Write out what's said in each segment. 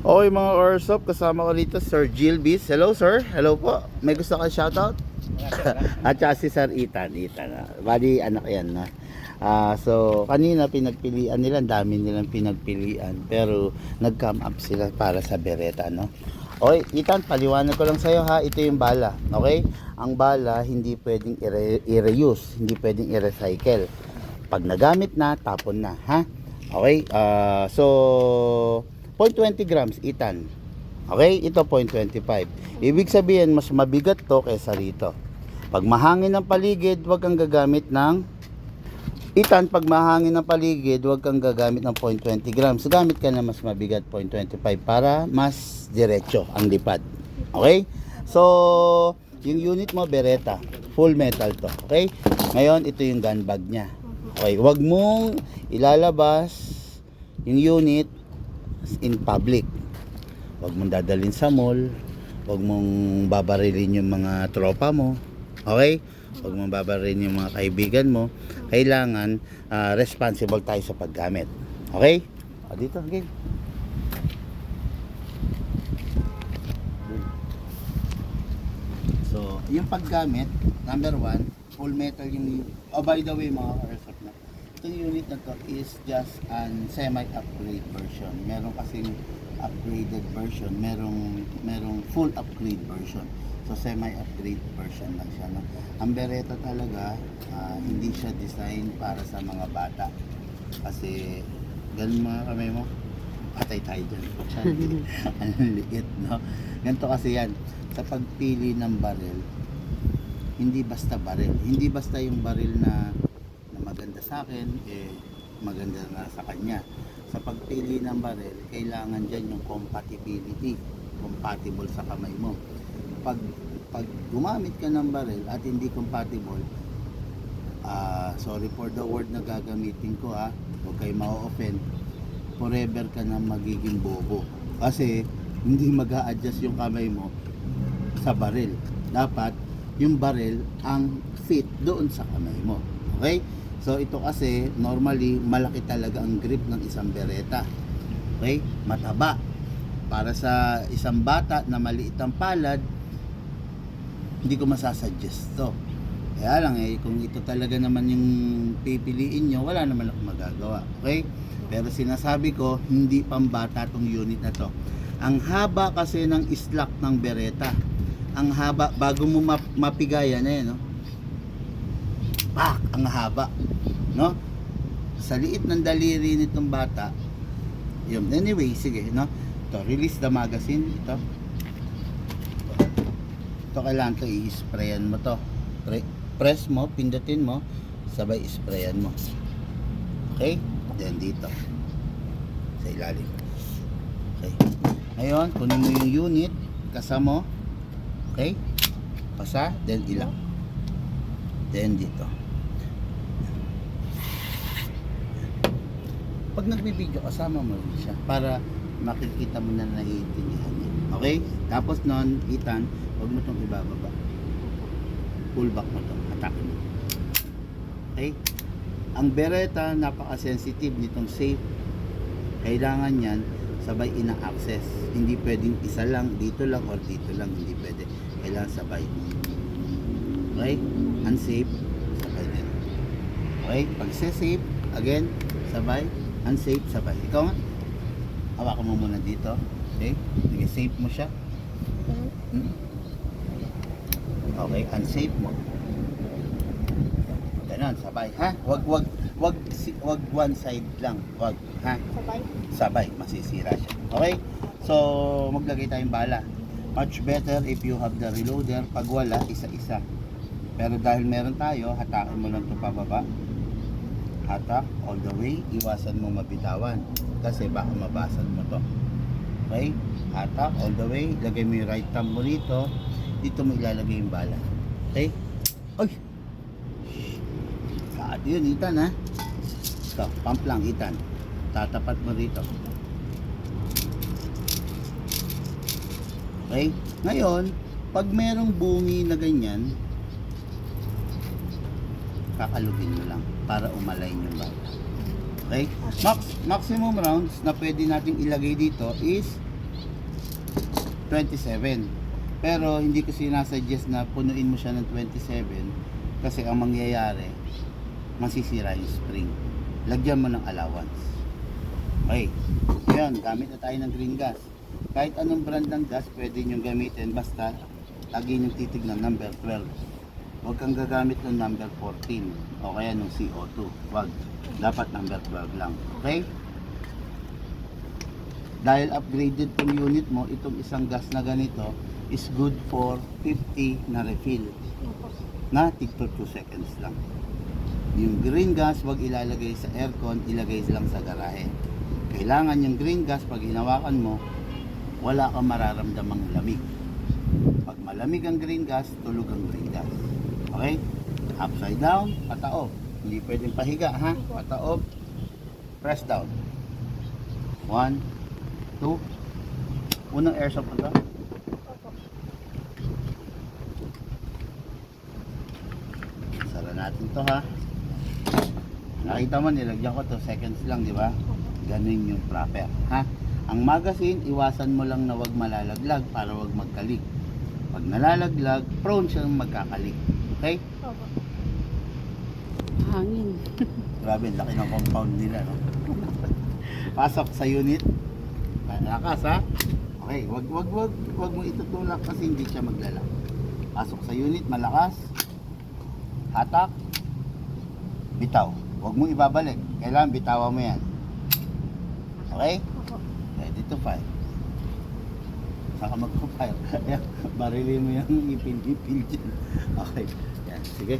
Okay mga Orsop, kasama ko rito Sir Gilbis. Hello sir, hello po. May gusto ka shoutout? At saka si Sir Ethan. Bali anak yan na. So kanina pinagpilian nila, ang dami nilang pinagpilian. Pero nag-come up sila para sa Beretta, no? Okay, Ethan, paliwanag ko lang sa'yo ha. Ito yung bala, okay? Ang bala hindi pwedeng i-reuse, hindi pwedeng i-recycle. Pag nagamit na, tapon na, ha? Okay, so 0.20 grams, Ethan. Okay, ito 0.25. Ibig sabihin, mas mabigat to kaysa rito. Pag mahangin ang paligid, huwag kang gagamit ng Ethan, pag mahangin ang paligid, huwag kang gagamit ng 0.20 grams. Gamit ka na mas mabigat, 0.25 para mas diretso ang lipad. Okay? So, yung unit mo, Beretta. Full metal to. Okay? Ngayon, ito yung gun bag niya. Okay, huwag mong ilalabas yung unit in public. Huwag mong dadalhin sa mall. Huwag mong babarilin yung mga tropa mo. Okay? Huwag mong babarilin yung mga kaibigan mo. Kailangan responsible tayo sa paggamit. Okay? Dito, okay. So, yung paggamit, number 1, full metal yung... Oh, by the way mga Airsoft na, itong unit na to is just an semi-upgrade version. Meron kasing upgraded version, merong full upgrade version. So semi-upgrade version lang siya, no? Ang Beretta talaga, hindi siya design para sa mga bata. Kasi ganun mga kamay mo, patay tayo dyan. Ang liit, no? Ganito kasi yan, sa pagpili ng baril, hindi basta baril. Hindi basta yung baril na maganda sa akin, maganda na sa kanya. Sa pagpili ng baril, kailangan dyan yung compatibility. Compatible sa kamay mo. Pag gumamit ka ng baril at hindi compatible, sorry for the word na gagamitin ko ha, huwag kayo ma-offend, forever ka na magiging bobo. Kasi hindi mag-a-adjust yung kamay mo sa baril. Dapat yung baril ang fit doon sa kamay mo. Okay? So ito kasi normally malaki talaga ang grip ng isang Beretta. Okay? Mataba. Para sa isang bata na maliit ang palad, hindi ko masasuggest to. Kaya lang kung ito talaga naman yung pipiliin nyo, wala naman akong magagawa. Okay? Pero sinasabi ko, hindi pambata tong unit na to. Ang haba kasi ng slack ng Beretta. Ang haba, bago mo mapigayan no? Pak! Ang haba, no? Sa liit ng daliri nitong bata, yun. Anyway, sige, no? Ito, release the magazine. Ito kailangan to, i-sprayan mo to. Press mo, pindutin mo, sabay sprayan mo. Okay? Then dito. Sa ilalim. Okay. Ngayon, kunin mo yung unit, kasama mo. Okay? Pasa, then ilang. Then dito. Pag nagbibideo, kasama mo rin siya para makikita mo na naiintindihan niya. Okay? Tapos nun, Ethan, huwag mo itong ibababa. Pull back mo ito. Attack mo. Okay? Ang Beretta, napaka-sensitive nitong safe. Kailangan yan sabay ina-access. Hindi pwedeng isa lang, dito lang, or dito lang. Hindi pwede. Kailangan sabay. Okay? Unsafe, sabay din. Okay? Pag safe, again, sabay. Unsafe, sabay. Ikaw nga. Hawakan mo muna dito. Okay? Sige, safe mo siya. Okay, unsafe mo. Ganon, sabay. Ha? Wag one side lang. Wag, ha? Sabay, masisira siya. Okay? So, maglagay tayong bala. Much better if you have the reloader. Pag wala, isa-isa. Pero dahil meron tayo, hatakin mo lang ito pababa. Hatak all the way. Iwasan mo mabitawan. Kasi baka mabasag mo to. Okay? Hatak all the way. Lagay mo yung right thumb mo rito. Dito mo ilalagay yung bala. Okay? Ay! Kaado yun, Ethan, ha? Ito, pump lang, Ethan. Tatapat mo rito. Okay? Ngayon, pag merong bungi na ganyan, kakalugin mo lang para umalign yung bala. Okay? Maximum rounds na pwede nating ilagay dito is 27. Pero hindi ko sinasuggest na punuin mo siya ng 27 kasi ang mangyayari, masisira yung spring. Lagyan mo ng allowance. Okay. Ngayon, gamit na tayo ng green gas. Kahit anong brand ng gas, pwede nyo gamitin basta lagi nyo titignan number 12. Huwag kang gagamit ng number 14 o kaya ng CO2. Huwag. Dapat number 12 lang. Okay? Dahil upgraded tong unit mo, itong isang gas na ganito is good for 50 na refill. Na tig 2 seconds lang. Yung green gas, wag ilalagay sa aircon, ilagay lang sa garahe. Kailangan yung green gas, pag hinawakan mo, wala kang mararamdamang lamig. Pag malamig ang green gas, tulog ang green gas. Okay? Upside down, pataob. Hindi pwedeng pahiga, ha? Pataob, press down. 1, 2. Unang air soap ito. Sara natin to, ha? Nakita mo, nilagyan ko to seconds lang, di ba? Ganun yung proper, ha? Ang magazine, iwasan mo lang na wag malalaglag para wag magkalik. Pag nalalaglag, prone siyang magkakalik. Okay? Opo. Hangin. Grabe, laki ng compound nila, no? Pasok sa unit. Lakas, ha? Okay, wag mo itutulak kasi hindi siya maglalak. Pasok sa unit, malakas. Hatak. Bitaw. Wag mo ibabalik. Kailangan bitawan mo yan. Okay? Opo. Ready to fire. Saka magpo-fire. Barilin mo yung ipin-ipin dyan. Okay. Yan. Sige.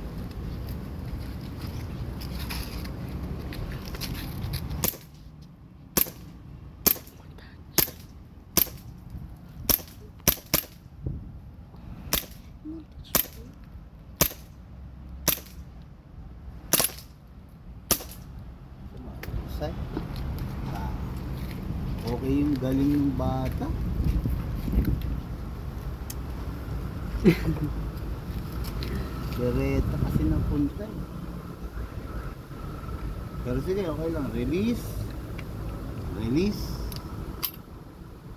Say. Okay yung galing ng bata. Bereta kasi napunta eh. Pero sige, okay lang. Release. Release.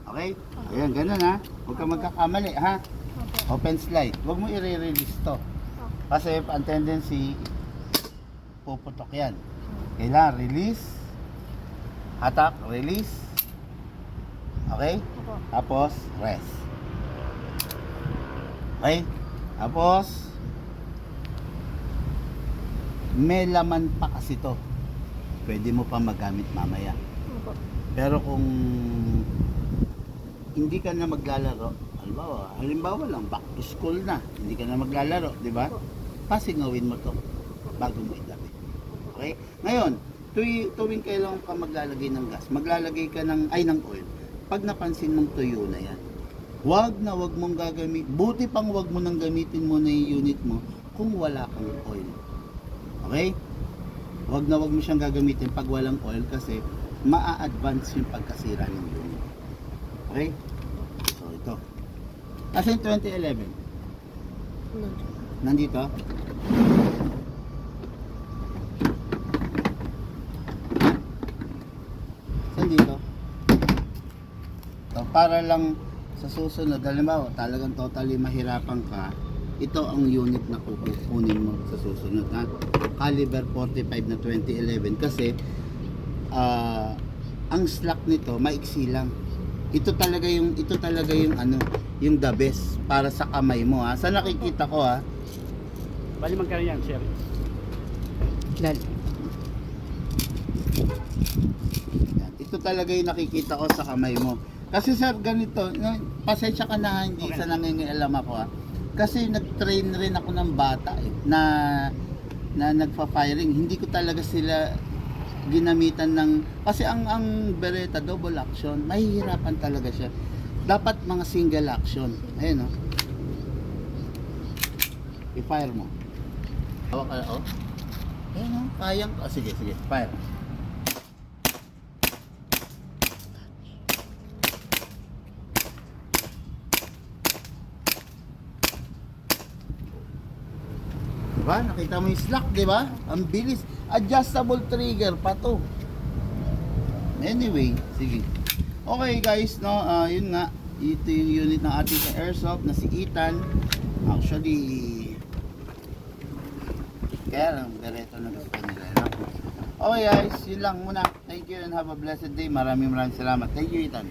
Okay? Ayan, ganun ha. Huwag ka magkakamali ha. Opo. Open slide. Huwag mo i-release to. Kasi ang tendency, puputok yan. Kailangan release. Hatak, release. Okay? Opo. Tapos, rest. Okay? Tapos, may laman pa kasi to. Pwede mo pa magamit mamaya. Opo. Pero kung hindi ka na maglalaro, halimbawa lang, back to school na, hindi ka na maglalaro, di ba? Pasingawin mo to bago mo idapit. Okay? Ngayon, tuwing kailangan ka maglalagay ng gas, maglalagay ka ng oil. Pag napansin mong tuyo na yan, wag mong gagamit. Buti pang wag mo nang gamitin mo na yung unit mo kung wala kang oil. Okay? Wag mo siyang gagamitin pag walang oil kasi maa-advance yung pagkasira ng unit. Okay? So ito. Kasi 2011. Nandito. Saan dito? So, para lang sa susunod, halimbawa, talagang totally mahirapan ka, ito ang unit na kukunin mo sa susunod, ha? Caliber 45 na 2011 kasi ang slack nito maiksi lang. Ito talaga yung yung the best para sa kamay mo, ha. Sa nakikita ko, ha. Bali magkano yan, sir? Yan. Ito talaga yung nakikita ko sa kamay mo. Kasi sir, ganito, pasensya ka na, hindi Okay. sa nangingialam ako, ha. Kasi nag-train rin ako ng bata na nagpa-firing. Hindi ko talaga sila ginamitan ng, kasi ang Beretta double action, mahihirapan talaga siya. Dapat mga single action. Ayun, no? I-fire mo. Hawak ka, oh. Ayun, no? Kayang, sige, fire. Diba? Nakita mo yung slack, diba? Ang bilis. Adjustable trigger pa to. Anyway, sige. Okay guys, no, yun nga. Ito yung unit ng ating airsoft na si Ethan. Actually, kaya lang, Bereto na gusto nila. No? Okay guys, yun lang muna. Thank you and have a blessed day. Maraming salamat. Thank you, Ethan.